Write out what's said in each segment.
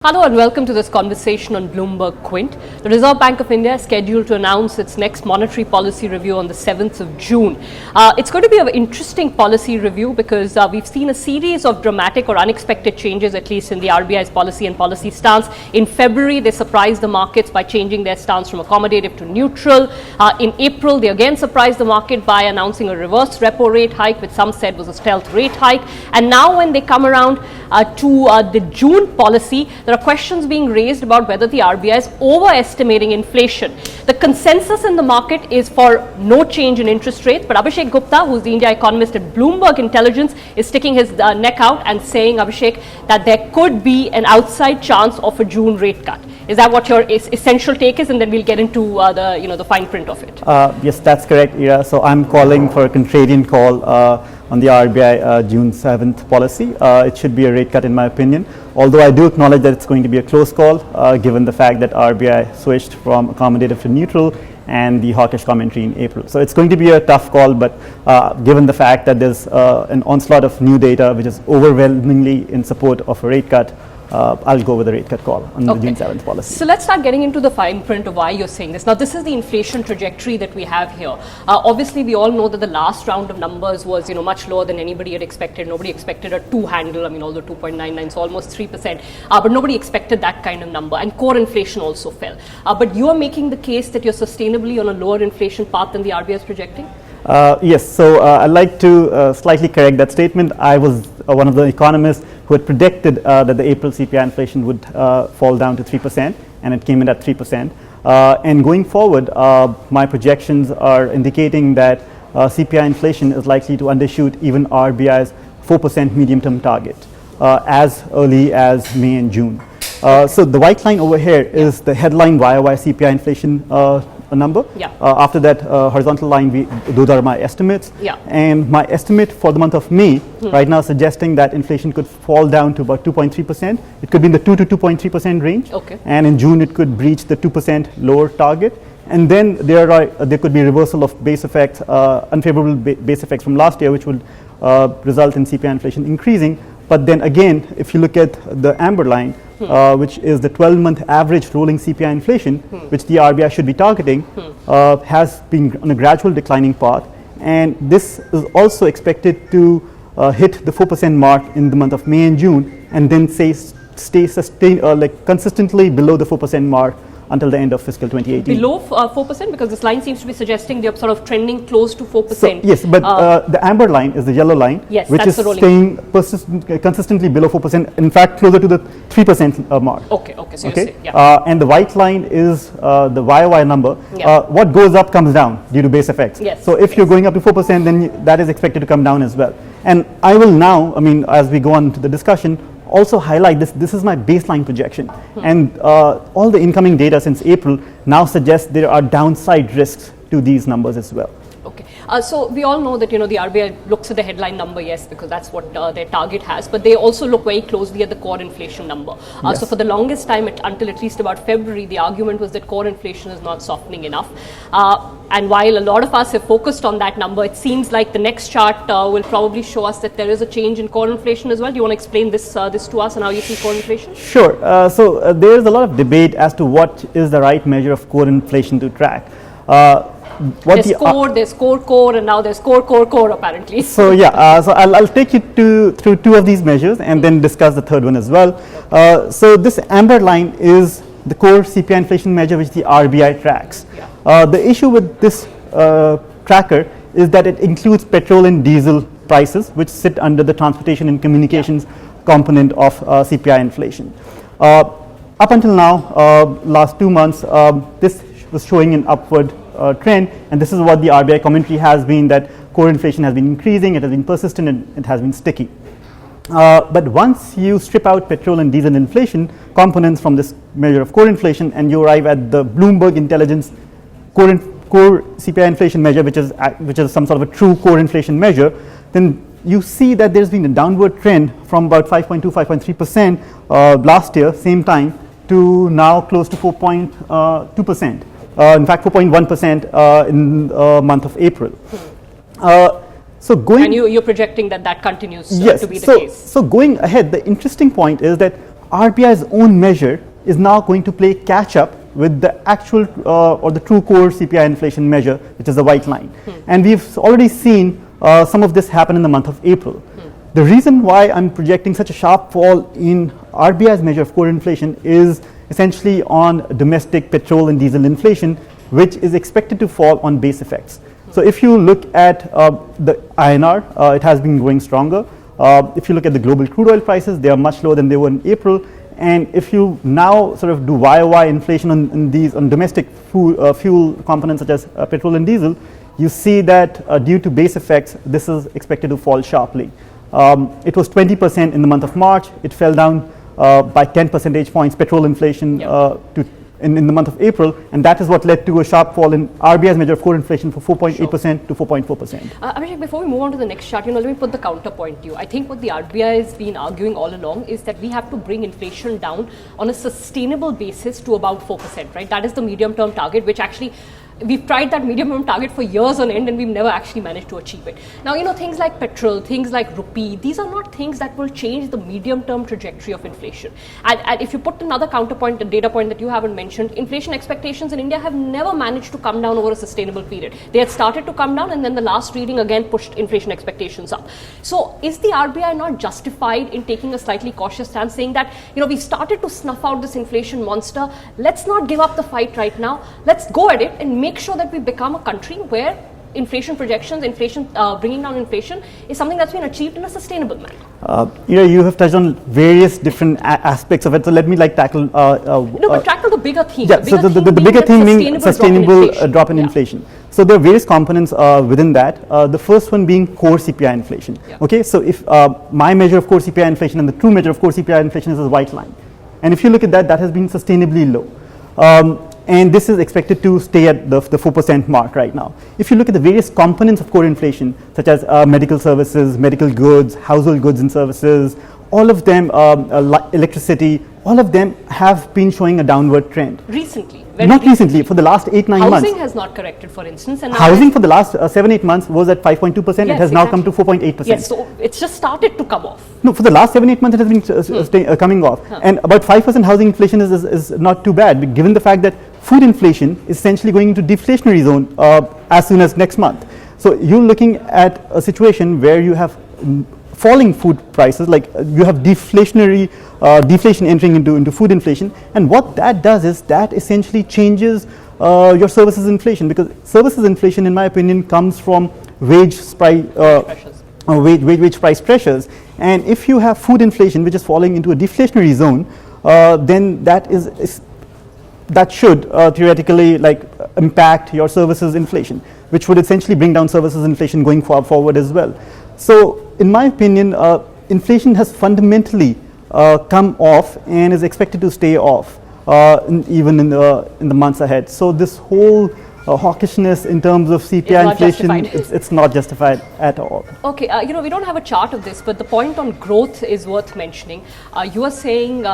Hello and welcome to this conversation on Bloomberg Quint. The Reserve Bank of India is scheduled to announce its next monetary policy review on the 7th of June. It's going to be an interesting policy review because we've seen a series of dramatic or unexpected changes, at least in the RBI's policy and policy stance. In February, they surprised the markets by changing their stance from accommodative to neutral. In April, they again surprised the market by announcing a reverse repo rate hike, which some said was a stealth rate hike. And now when they come around to the June policy, there are questions being raised about whether the RBI is overestimating inflation. The consensus in the market is for no change in interest rates, but Abhishek Gupta, who's the India economist at Bloomberg Intelligence, is sticking his neck out and saying, Abhishek, that there could be an outside chance of a June rate cut. Is that what your essential take is? And then we'll get into the fine print of it. Yes, that's correct, Ira. So I'm calling for a contrarian call on the RBI June 7th policy. It should be a rate cut in my opinion, although I do acknowledge that it's going to be a close call given the fact that RBI switched from accommodative to neutral and the hawkish commentary in April. So it's going to be a tough call, but given the fact that there's an onslaught of new data which is overwhelmingly in support of a rate cut, I'll go with the rate cut call on the June 7th policy. So let's start getting into the fine print of why you're saying this. Now, this is the inflation trajectory that we have here. Obviously, we all know that the last round of numbers was, much lower than anybody had expected. Nobody expected a two handle. Although 2.99, so almost 3%. But nobody expected that kind of number. And core inflation also fell. But you are making the case that you're sustainably on a lower inflation path than the RBI is projecting? Yes, so I'd like to slightly correct that statement. I was one of the economists who had predicted that the April CPI inflation would fall down to 3%, and it came in at 3%. And going forward, my projections are indicating that CPI inflation is likely to undershoot even RBI's 4% medium-term target as early as May and June. So the white line over here is the headline YOY CPI inflation number. After that horizontal line, those are my estimates. And my estimate for the month of May right now suggesting that inflation could fall down to about 2.3%. It could be in the 2 to 2.3% range. And in June, it could breach the 2% lower target. And then there could be reversal of base effects, unfavorable base effects from last year, which would result in CPI inflation increasing. But then again, if you look at the amber line, which is the 12-month average rolling CPI inflation, which the RBI should be targeting, has been on a gradual declining path. And this is also expected to hit the 4% mark in the month of May and June, and then stay consistently below the 4% mark until the end of fiscal 2018. Below 4%? Because this line seems to be suggesting they're sort of trending close to 4%. So, yes, but the amber line is the yellow line, which is staying consistently below 4%, in fact, closer to the 3% mark. So you say, and the white line is the YOY number. What goes up comes down due to base effects. So if you're going up to 4%, then that is expected to come down as well. And I will now, as we go on to the discussion, also highlight this is my baseline projection, and all the incoming data since April now suggests there are downside risks to these numbers as well. So we all know that the RBI looks at the headline number, yes, because that's what their target has, but they also look very closely at the core inflation number. So for the longest time, until at least about February, the argument was that core inflation is not softening enough. And while a lot of us have focused on that number, it seems like the next chart will probably show us that there is a change in core inflation as well. Do you want to explain this to us and how you see core inflation? Sure. So there is a lot of debate as to what is the right measure of core inflation to track. There's core, and now there's core apparently. So so I'll take you through two of these measures and then discuss the third one as well. So this amber line is the core CPI inflation measure which the RBI tracks. The issue with this tracker is that it includes petrol and diesel prices, which sit under the transportation and communications component of CPI inflation. Up until now, last 2 months, this was showing an upward trend, and this is what the RBI commentary has been, that core inflation has been increasing, it has been persistent, and it has been sticky. But once you strip out petrol and diesel inflation components from this measure of core inflation, and you arrive at the Bloomberg Intelligence core CPI inflation measure, which is some sort of a true core inflation measure, then you see that there's been a downward trend from about 5.2, 5.3% last year, same time, to now close to 4.2%. In fact, 4.1% in the month of April. And you're projecting that continues to be the case. So going ahead, the interesting point is that RBI's own measure is now going to play catch up with the actual or the true core CPI inflation measure, which is the white line. And we've already seen some of this happen in the month of April. The reason why I'm projecting such a sharp fall in RBI's measure of core inflation is essentially on domestic petrol and diesel inflation, which is expected to fall on base effects. So if you look at the INR, it has been growing stronger. If you look at the global crude oil prices, they are much lower than they were in April. And if you now sort of do YOY inflation on these on domestic fuel components such as petrol and diesel, you see that due to base effects, this is expected to fall sharply. It was 20% in the month of March. It fell down by 10 percentage points, petrol inflation in the month of April, and that is what led to a sharp fall in RBI's measure of core inflation from 4.8% to 4.4%. Abhishek, before we move on to the next chart, let me put the counterpoint to you. I think what the RBI has been arguing all along is that we have to bring inflation down on a sustainable basis to about 4%, right? That is the medium-term target, which actually we've tried that medium-term target for years on end and we've never actually managed to achieve it. Now, things like petrol, things like rupee, these are not things that will change the medium-term trajectory of inflation. And if you put another counterpoint, the data point that you haven't mentioned, inflation expectations in India have never managed to come down over a sustainable period. They had started to come down and then the last reading again pushed inflation expectations up. So is the RBI not justified in taking a slightly cautious stance, saying that, we've started to snuff out this inflation monster, let's not give up the fight right now, let's go at it and make sure that we become a country where inflation projections, bringing down inflation is something that's been achieved in a sustainable manner? You have touched on various different aspects of it. So let me tackle. But tackle the bigger theme. Yeah. So the bigger theme being sustainable drop in inflation. So there are various components within that. The first one being core CPI inflation. Yeah. Okay. So if my measure of core CPI inflation and the true measure of core CPI inflation is a white line, and if you look at that, that has been sustainably low. And this is expected to stay at the 4% mark right now. If you look at the various components of core inflation, such as medical services, medical goods, household goods and services, all of them, electricity, all of them have been showing a downward trend. Recently? Not recently, for the last 8-9 months. Housing has not corrected, for instance. And housing for the last 7-8 months was at 5.2%. Yes, it has now come to 4.8%. Yes, so it's just started to come off. No, for the last 7-8 months it has been coming off. And about 5% housing inflation is not too bad, given the fact that food inflation is essentially going into deflationary zone as soon as next month. So you're looking at a situation where you have falling food prices, like you have deflation entering into food inflation, and what that does is that essentially changes your services inflation, because services inflation, in my opinion, comes from wage price pressures, and if you have food inflation which is falling into a deflationary zone, then that should theoretically impact your services inflation, which would essentially bring down services inflation going forward as well. So in my opinion, inflation has fundamentally come off and is expected to stay off even in the months ahead. So this whole hawkishness in terms of CPI inflation, it's not justified at all. Okay, we don't have a chart of this, but the point on growth is worth mentioning. You are saying,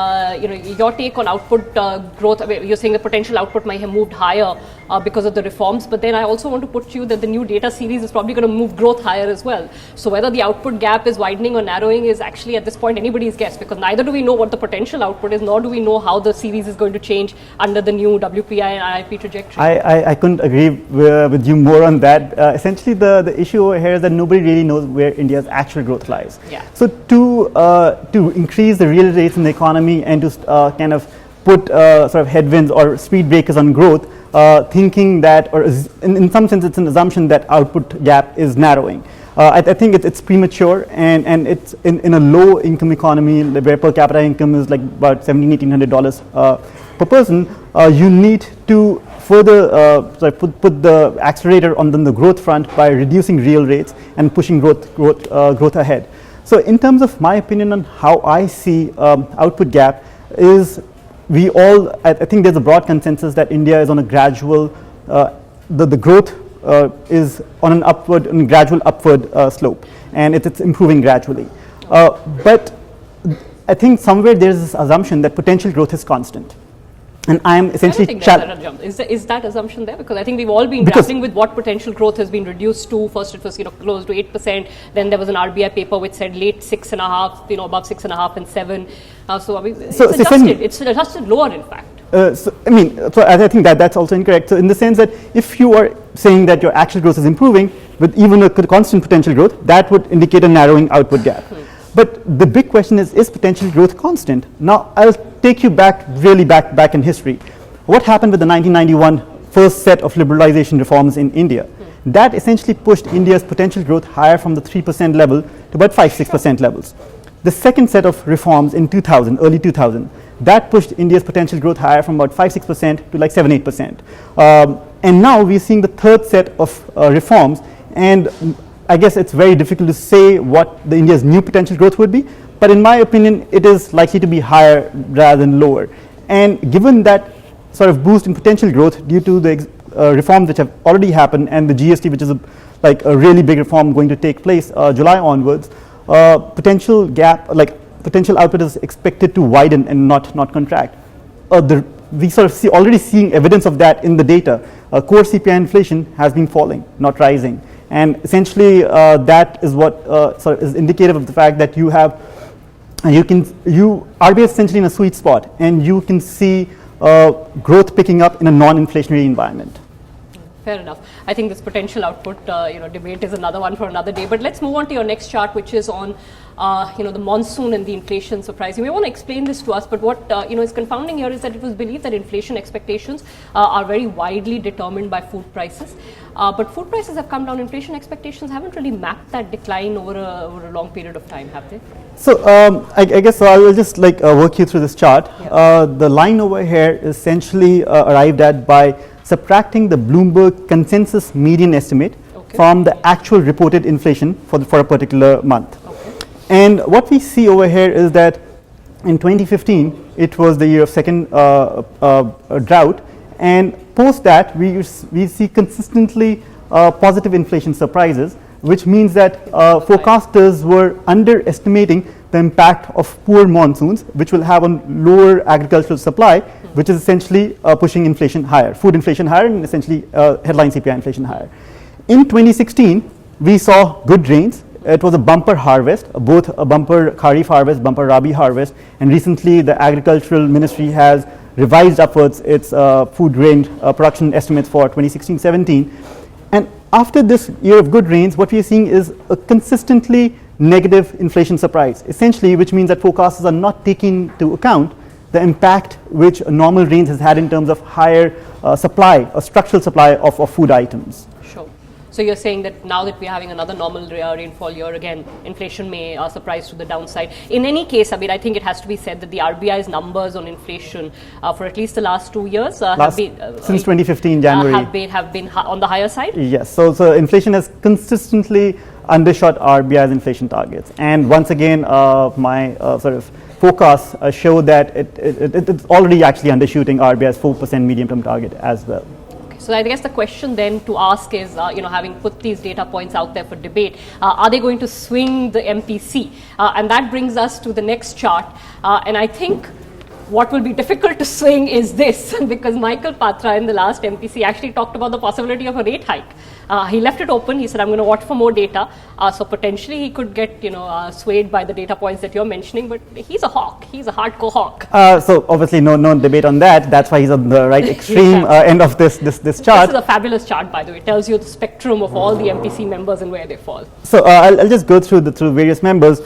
your take on output growth, you're saying the potential output might have moved higher because of the reforms, but then I also want to put to you that the new data series is probably going to move growth higher as well. So whether the output gap is widening or narrowing is actually at this point anybody's guess, because neither do we know what the potential output is, nor do we know how the series is going to change under the new WPI and IIP trajectory. I couldn't agree with you more on that. Essentially, the issue over here is that nobody really knows where India's actual growth lies. Yeah. So to increase the real rates in the economy and to kind of put sort of headwinds or speed breakers on growth, thinking that, or in some sense, it's an assumption that output gap is narrowing. I think it's premature, and it's in a low income economy where per capita income is like about $1,700-1,800 per person. You need to further put the accelerator on the growth front by reducing real rates and pushing growth ahead. So in terms of my opinion on how I see output gap is, I think there's a broad consensus that India is on a gradual, the growth is on a gradual upward slope, and it's improving gradually. But I think somewhere there's this assumption that potential growth is constant. And I am essentially is that assumption there? Because I think we've all been grappling with what potential growth has been reduced to. First, it was close to 8%. Then there was an RBI paper which said late 6.5%, above 6.5% and 7%. It's adjusted lower, in fact. So I think that's also incorrect. So in the sense that if you are saying that your actual growth is improving with even a constant potential growth, that would indicate a narrowing output gap. But the big question is potential growth constant? Now, I'll take you back in history. What happened with the 1991 first set of liberalization reforms in India? That essentially pushed India's potential growth higher from the 3% level to about 5-6% levels. The second set of reforms in 2000, early 2000, that pushed India's potential growth higher from about 5-6% to like 7-8%. And now we're seeing the third set of reforms, and I guess it's very difficult to say what the India's new potential growth would be, but in my opinion, it is likely to be higher rather than lower. And given that sort of boost in potential growth due to the reforms which have already happened and the GST, which is a really big reform going to take place July onwards, potential output is expected to widen and not contract. We sort of already seeing evidence of that in the data. Core CPI inflation has been falling, not rising. And essentially, that is what sort of is indicative of the fact that RBI is essentially in a sweet spot, and you can see growth picking up in a non-inflationary environment. Fair enough. I think this potential output, debate is another one for another day. But let's move on to your next chart, which is on, the monsoon and the inflation surprise. You may want to explain this to us, but what is confounding here is that it was believed that inflation expectations are very widely determined by food prices. But food prices have come down. Inflation expectations haven't really mapped that decline over a long period of time, have they? So I guess I will just work you through this chart. Yeah. The line over here is essentially arrived at by subtracting the Bloomberg consensus median estimate from the actual reported inflation for a particular month. Okay. And what we see over here is that in 2015, it was the year of second drought, and post that we see consistently positive inflation surprises, which means that forecasters were underestimating the impact of poor monsoons, which will have on lower agricultural supply, which is essentially pushing inflation higher, food inflation higher, and essentially headline CPI inflation higher. In 2016, we saw good rains. It was a bumper harvest, both a bumper Kharif harvest, bumper Rabi harvest, and recently the Agricultural Ministry has revised upwards its food grain production estimates for 2016-17. And after this year of good rains, what we are seeing is a consistently negative inflation surprise, essentially, which means that forecasters are not taking into account the impact which normal rains has had in terms of higher supply or structural supply of food items. Sure. So you're saying that now that we're having another normal rainfall year, again, inflation may surprise to the downside. In any case, I mean, I think it has to be said that the RBI's numbers on inflation for at least the last 2 years have been since 2015 January have been on the higher side. Yes. So inflation has consistently undershot RBI's inflation targets, and once again, my sort of forecasts show that it's already actually undershooting RBI's 4% medium-term target as well. Okay, so I guess the question then to ask is, having put these data points out there for debate, are they going to swing the MPC? And that brings us to the next chart, and I think what will be difficult to swing is this, because Michael Patra in the last MPC actually talked about the possibility of a rate hike. He left it open. He said, I'm going to watch for more data. So potentially he could get, swayed by the data points that you're mentioning, but he's a hawk. He's a hardcore hawk. So obviously no debate on that. That's why he's on the right extreme end of this chart. This is a fabulous chart, by the way. It tells you the spectrum of all the MPC members and where they fall. So I'll just go through various members.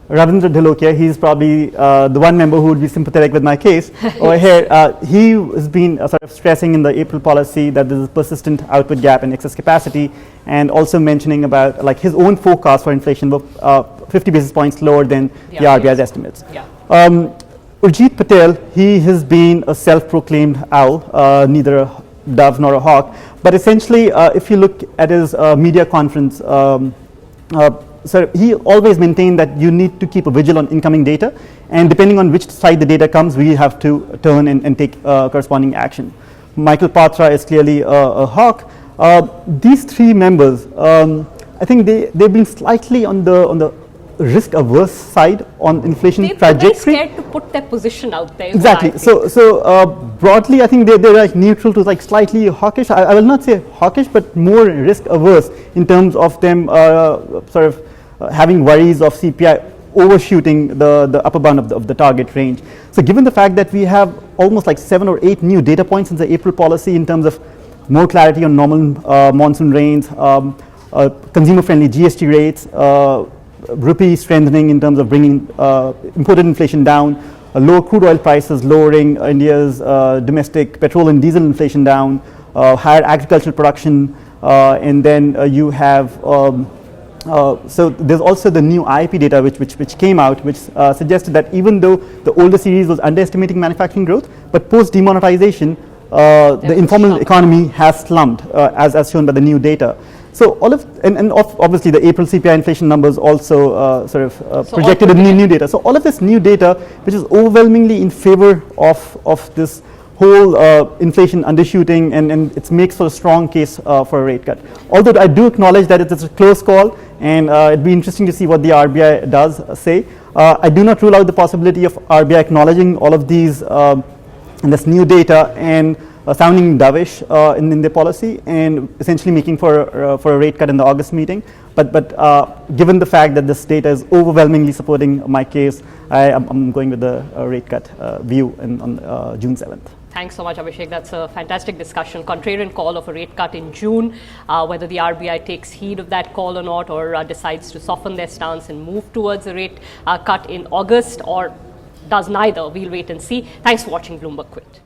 Ravindra Dhilokia, he's probably the one member who would be sympathetic with my case. Over here, he has been sort of stressing in the April policy that there is a persistent output gap and excess capacity, and also mentioning about his own forecast for inflation were 50 basis points lower than the RBI's estimates. Yeah. Urjit Patel, he has been a self-proclaimed owl, neither a dove nor a hawk, but essentially, if you look at his media conference, so he always maintained that you need to keep a vigil on incoming data, and depending on which side the data comes, we have to turn and take corresponding action. Michael Patra is clearly a hawk. These three members, I think they've been slightly on the risk-averse side on inflation trajectory. They're scared to put their position out there. Exactly. So broadly, I think they're like neutral to like slightly hawkish. I will not say hawkish, but more risk averse in terms of them sort of having worries of CPI overshooting the upper bound of the target range. So given the fact that we have almost like 7 or 8 new data points in the April policy in terms of more clarity on normal monsoon rains, consumer-friendly GST rates, rupee strengthening in terms of bringing imported inflation down, lower crude oil prices, lowering India's domestic petrol and diesel inflation down, higher agricultural production, and then you have so there's also the new IIP data which came out, which suggested that even though the older series was underestimating manufacturing growth, but post demonetization, the informal economy has slumped, as shown by the new data. So all of and obviously the April CPI inflation numbers also sort of projected in new data. So all of this new data, which is overwhelmingly in favor of this whole inflation undershooting, and it makes for a strong case for a rate cut. Although I do acknowledge that it's a close call, and it'd be interesting to see what the RBI does say. I do not rule out the possibility of RBI acknowledging all of these and this new data and sounding dovish in their policy and essentially making for a rate cut in the August meeting. But given the fact that this data is overwhelmingly supporting my case, I'm going with the rate cut view on June 7th. Thanks so much, Abhishek. That's a fantastic discussion. Contrarian call of a rate cut in June, whether the RBI takes heed of that call or not, or decides to soften their stance and move towards a rate cut in August, or does neither. We'll wait and see. Thanks for watching Bloomberg Quint.